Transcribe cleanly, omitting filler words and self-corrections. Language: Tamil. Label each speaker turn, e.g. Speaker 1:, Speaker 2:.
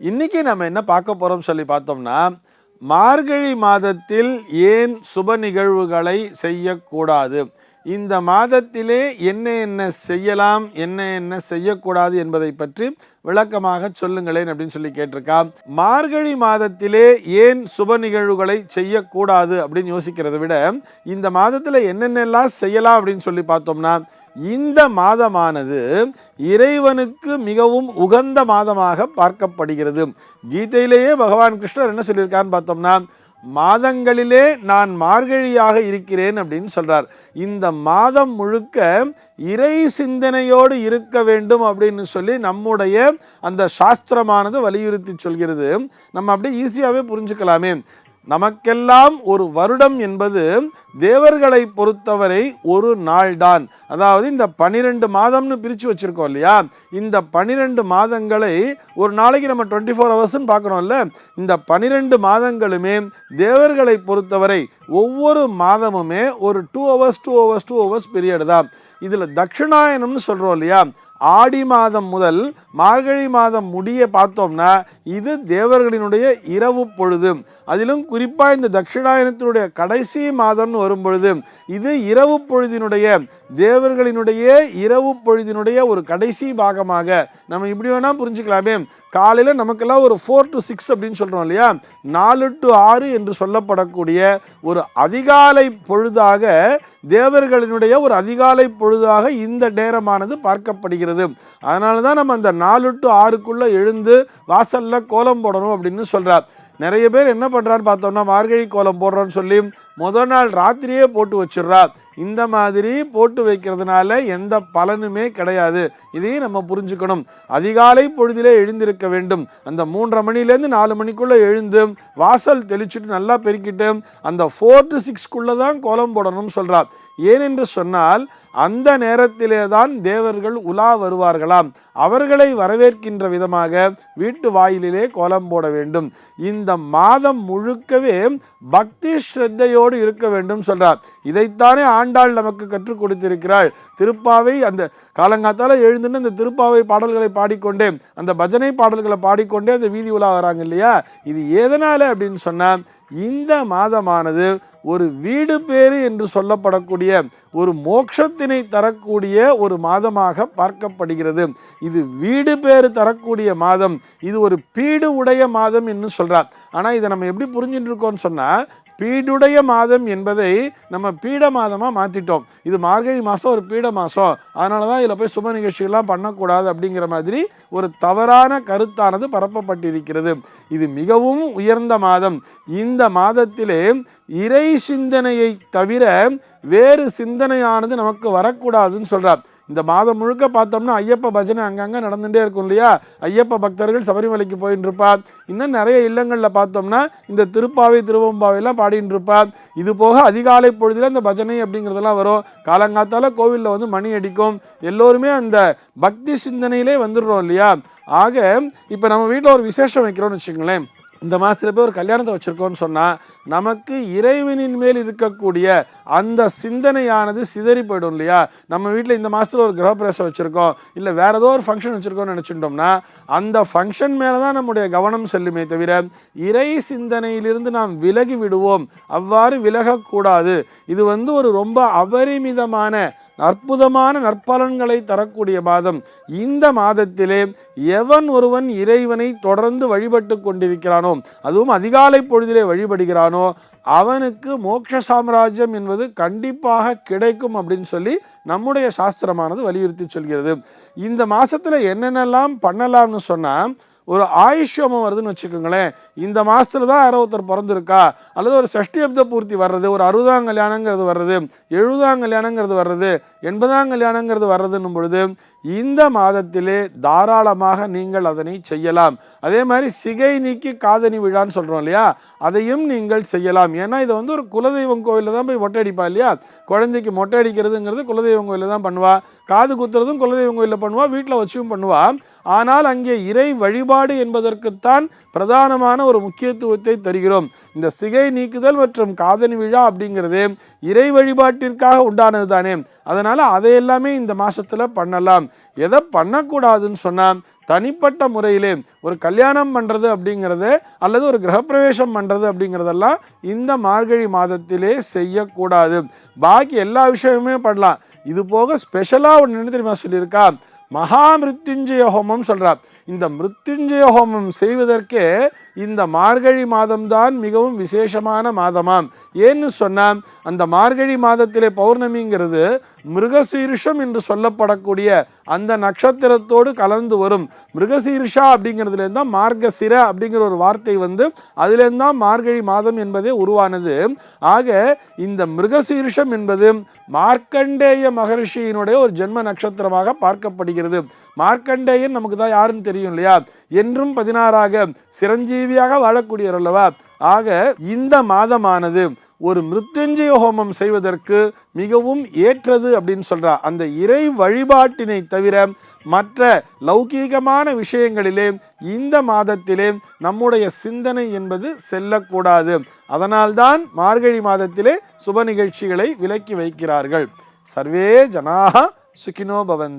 Speaker 1: இன்னைக்கு நம்ம என்ன பார்க்க போறோம் சொல்லி பார்த்தோம்னா, மார்கழி மாதத்தில் ஏன் சுப நிகழ்வுகளை செய்யக்கூடாது, இந்த மாதத்திலே என்ன என்ன செய்யலாம், என்ன என்ன செய்யக்கூடாது என்பதை பற்றி விளக்கமாக சொல்லுங்களேன் அப்படின்னு சொல்லி கேட்டிருக்கான். மார்கழி மாதத்திலே ஏன் சுப நிகழ்வுகளை செய்யக்கூடாது அப்படின்னு யோசிக்கிறத விட, இந்த மாதத்தில் என்னென்னலாம் செய்யலாம் அப்படின்னு சொல்லி பார்த்தோம்னா, இந்த மாதமானது இறைவனுக்கு மிகவும் உகந்த மாதமாக பார்க்கப்படுகிறது. கீதையிலேயே பகவான் கிருஷ்ணர் என்ன சொல்லியிருக்கான்னு பார்த்தோம்னா, மாதங்களிலே நான் மார்கழியாக இருக்கிறேன் அப்படின்னு சொல்றார். இந்த மாதம் முழுக்க இறை சிந்தனையோடு இருக்க வேண்டும் அப்படின்னு சொல்லி நம்முடைய அந்த சாஸ்திரமானது வலியுறுத்தி சொல்கிறது. நம்ம அப்படியே ஈஸியாகவே புரிஞ்சுக்கலாமே. நமக்கெல்லாம் ஒரு வருடம் என்பது தேவர்களை பொறுத்தவரை ஒரு நாள் தான். அதாவது இந்த 12 மாதம்னு பிரித்து வச்சுருக்கோம் இல்லையா, இந்த 12 மாதங்களை ஒரு நாளைக்கு நம்ம 24 ஹவர்ஸ்ன்னு பார்க்குறோம்ல, இந்த 12 மாதங்களுமே தேவர்களை பொறுத்தவரை ஒவ்வொரு மாதமுமே ஒரு 2 ஹவர்ஸ் பீரியட் தான். இதில் தட்சிணாயனம்னு சொல்கிறோம் இல்லையா, ஆடி மாதம் முதல் மார்கழி மாதம் முடிய பார்த்தோம்னா இது தேவர்களினுடைய இரவு பொழுது. அதிலும் குறிப்பாக இந்த தட்சிணாயனத்தினுடைய கடைசி மாதம்னு வரும்பொழுது இது இரவு பொழுதினுடைய, தேவர்களினுடைய இரவு பொழுதினுடைய ஒரு கடைசி பாகமாக நம்ம இப்படி வேணால் புரிஞ்சுக்கலாமே. காலையில் நமக்கெல்லாம் ஒரு 4 to 6 அப்படின்னு சொல்கிறோம் இல்லையா, 4 to 6 என்று சொல்லப்படக்கூடிய ஒரு அதிகாலை பொழுதாக, தேவர்களினுடைய ஒரு அதிகாலை பொழுதாக இந்த நேரமானது பார்க்கப்படுகிறது. அதனால தான் நம்ம அந்த 4 to 6க்குள்ளே எழுந்து வாசலில் கோலம் போடணும் அப்படின்னு சொல்கிறார். நிறைய பேர் என்ன பண்ணுறான்னு பார்த்தோம்னா, மார்கழி கோலம் போடுறோன்னு சொல்லி முதல் நாள் ராத்திரியே போட்டு வச்சிடுறா. இந்த மாதிரி போட்டு வைக்கிறதுனால எந்த பலனுமே கிடையாது. இதையும் நம்ம புரிஞ்சுக்கணும். அதிகாலை பொழுதிலே எழுந்திருக்க வேண்டும். அந்த 3:30 மணிலேருந்து 4 மணிக்குள்ளே எழுந்து வாசல் தெளிச்சுட்டு நல்லா பெருக்கிட்டு அந்த 4 to 6க்குள்ளே தான் கோலம் போடணும்னு சொல்கிறார். ஏனென்று சொன்னால் அந்த நேரத்திலே தான் தேவர்கள் உலா வருவார்களாம். அவர்களை வரவேற்கின்ற விதமாக வீட்டு வாயிலே கோலம் போட வேண்டும். இந்த மாதம் முழுக்கவே பக்தி ஸ்ரத்தையோடு இருக்க வேண்டும் சொல்றார். இதைத்தானே ஆண்டாள் நமக்கு கற்றுக் கொடுத்திருக்கிறாள். திருப்பாவை அந்த காலங்காத்தால எழுந்துன்னு அந்த திருப்பாவை பாடல்களை பாடிக்கொண்டே, அந்த பஜனை பாடல்களை பாடிக்கொண்டே அந்த வீதி உலா வராங்க இல்லையா. இது எதனால அப்படின்னு சொன்னா, இந்த மாதமானது ஒரு வீடு பேறு என்று சொல்லப்படக்கூடிய ஒரு மோட்சத்தினை தரக்கூடிய ஒரு மாதமாக பார்க்கப்படுகிறது. இது வீடு பேறு தரக்கூடிய மாதம், இது ஒரு பீடு உடைய மாதம் என்று சொல்றார். ஆனா இதை நம்ம எப்படி புரிஞ்சுட்டு இருக்கோம்னு சொன்னா, பீடுடைய மாதம் என்பதை நம்ம பீட மாதமாக மாற்றிட்டோம். இது மார்கழி மாதம் ஒரு பீட மாதம், அதனால தான் இதில் போய் சுப நிகழ்ச்சிகள்லாம் பண்ணக்கூடாது அப்படிங்கிற மாதிரி ஒரு தவறான கருத்தானது பரப்பப்பட்டிருக்கிறது. இது மிகவும் உயர்ந்த மாதம். இந்த மாதத்திலே இறை சிந்தனையை தவிர வேறு சிந்தனையானது நமக்கு வரக்கூடாதுன்னு சொல்கிறார். இந்த மாதம் முழுக்க பார்த்தோம்னா ஐயப்ப பஜனை அங்கங்கே நடந்துகிட்டே இருக்கும் இல்லையா. ஐயப்ப பக்தர்கள் சபரிமலைக்கு போயின்னு இருப்பார். இன்னும் நிறைய இல்லங்களில் பார்த்தோம்னா இந்த திருப்பாவை திருவம்பாவையெல்லாம் பாடின்னு இருப்பார். இது போக அதிகாலை பொழுதில் இந்த பஜனை அப்படிங்கிறதெல்லாம் வரும். காலங்காத்தால் கோவிலில் வந்து மணி அடிக்கும். எல்லோருமே அந்த பக்தி சிந்தனையிலே வந்துடுறோம் இல்லையா. ஆக இப்போ நம்ம வீட்டில் ஒரு விசேஷம் வைக்கிறோம்னு வச்சுக்கோங்களேன். இந்த மாதத்தில் போய் ஒரு கல்யாணத்தை வச்சுருக்கோன்னு சொன்னால் நமக்கு இறைவனின் மேல் இருக்கக்கூடிய அந்த சிந்தனையானது சிதறி போயிடும் இல்லையா. நம்ம வீட்டில் இந்த மாதத்தில் ஒரு கிரகப்பிரவேசம் வச்சுருக்கோம், இல்லை வேறு ஏதோ ஒரு ஃபங்க்ஷன் வச்சுருக்கோம்னு நினச்சிட்டோம்னா அந்த ஃபங்க்ஷன் மேலே தான் நம்முடைய கவனம் செல்லுமே தவிர இறை சிந்தனையிலிருந்து நாம் விலகி விடுவோம். அவ்வாறு விலகக்கூடாது. இது வந்து ஒரு ரொம்ப அபரிமிதமான அற்புதமான நற்பலன்களை தரக்கூடிய மாதம். இந்த மாதத்திலே எவன் ஒருவன் இறைவனை தொடர்ந்து வழிபட்டு கொண்டிருக்கிறானோ, அதுவும் அதிகாலை பொழுதிலே வழிபடுகிறானோ, அவனுக்கு மோட்ச சாம்ராஜ்யம் என்பது கண்டிப்பாக கிடைக்கும் அப்படின்னு சொல்லி நம்முடைய சாஸ்திரமானது வலியுறுத்தி சொல்கிறது. இந்த மாதத்தில் என்னென்னலாம் பண்ணலாம்னு சொன்னால், ஒரு ஆயுஷ்யோமம் வருதுன்னு வச்சுக்கோங்களேன். இந்த மாதத்தில் தான் யாரோ ஒருத்தர் பிறந்திருக்கா, அல்லது ஒரு சஷ்டியப்த பூர்த்தி வர்றது, ஒரு 60ஆம் கல்யாணங்கிறது வர்றது, 70ஆம் கல்யாணங்கிறது வர்றது, 80ஆம் கல்யாணங்கிறது வர்றதுன்னும் பொழுது இந்த மாதத்திலே தாராளமாக நீங்கள் அதனை செய்யலாம். அதே மாதிரி சிகை நீக்கி காதணி விழான்னு சொல்கிறோம் இல்லையா, அதையும் நீங்கள் செய்யலாம். ஏன்னா இதை வந்து ஒரு குலதெய்வம் கோயிலில் தான் போய் மொட்டை அடிப்பா இல்லையா. குழந்தைக்கு மொட்டை அடிக்கிறதுங்கிறது குலதெய்வம் கோயிலில் தான் பண்ணுவா. காது குத்துறதும் குலதெய்வம் கோயிலில் பண்ணுவா, வீட்டில் வச்சும் பண்ணுவா. ஆனால் அங்கே இறை வழிபாடு என்பதற்குத்தான் பிரதானமான ஒரு முக்கியத்துவத்தை தருகிறோம். இந்த சிகை நீக்குதல் மற்றும் காதணி விழா அப்படிங்கிறது இறை வழிபாட்டிற்காக உண்டானது தானே. அதனால் அதையெல்லாமே இந்த மாதத்தில் பண்ணலாம். எதை பண்ணக்கூடாதுன்னு சொன்னால், தனிப்பட்ட முறையிலே ஒரு கல்யாணம் பண்ணுறது அப்படிங்கிறது அல்லது ஒரு கிரகப்பிரவேசம் பண்ணுறது அப்படிங்கிறதெல்லாம் இந்த மார்கழி மாதத்திலே செய்யக்கூடாது. பாக்கி எல்லா விஷயமுமே பண்ணலாம். இது போக ஸ்பெஷலாக ஒன்று என்ன தெரியுமா சொல்லியிருக்கா, மகா மிருத்யுஞ்சய ஹோமம் சொல்கிறார். இந்த மிருத்யுஞ்சய ஹோமம் செய்வதற்கே இந்த மார்கழி மாதம்தான் மிகவும் விசேஷமான மாதமாம். ஏன்னு சொன்னால் அந்த மார்கழி மாதத்திலே பௌர்ணமிங்கிறது மிருகசீரிஷம் என்று சொல்லப்படக்கூடிய அந்த நட்சத்திரத்தோடு கலந்து வரும். மிருகசீரிஷா அப்படிங்கிறதுலேருந்து தான் மார்கசிர அப்படிங்கிற ஒரு வார்த்தை வந்து அதுலேருந்து தான் மார்கழி மாதம் என்பதே உருவானது. ஆக இந்த மிருகசீரிஷம் என்பது மார்க்கண்டேய மகரிஷியினுடைய ஒரு ஜென்ம நட்சத்திரமாக பார்க்கப்படுகிறது. மார்க்கண்டேயன் நமக்கு தான் யாருன்னு தெரியும் இல்லையா, என்றும் 16ஆக சிரஞ்சீவியாக வாழக்கூடியவர் அல்லவா. ஆக இந்த மாதமானது ஒரு மிருத்யுஞ்சய ஹோமம் செய்வதற்கு மிகவும் ஏற்றது அப்படின்னு சொல்றா. அந்த இறை வழிபாட்டினை தவிர மற்ற லௌகீகமான விஷயங்களிலே இந்த மாதத்திலே நம்முடைய சிந்தனை என்பது செல்லக்கூடாது. அதனால்தான் மார்கழி மாதத்திலே சுப நிகழ்ச்சிகளை விலக்கி வைக்கிறார்கள். சர்வே ஜனாஹ சுகினோ பவந்து.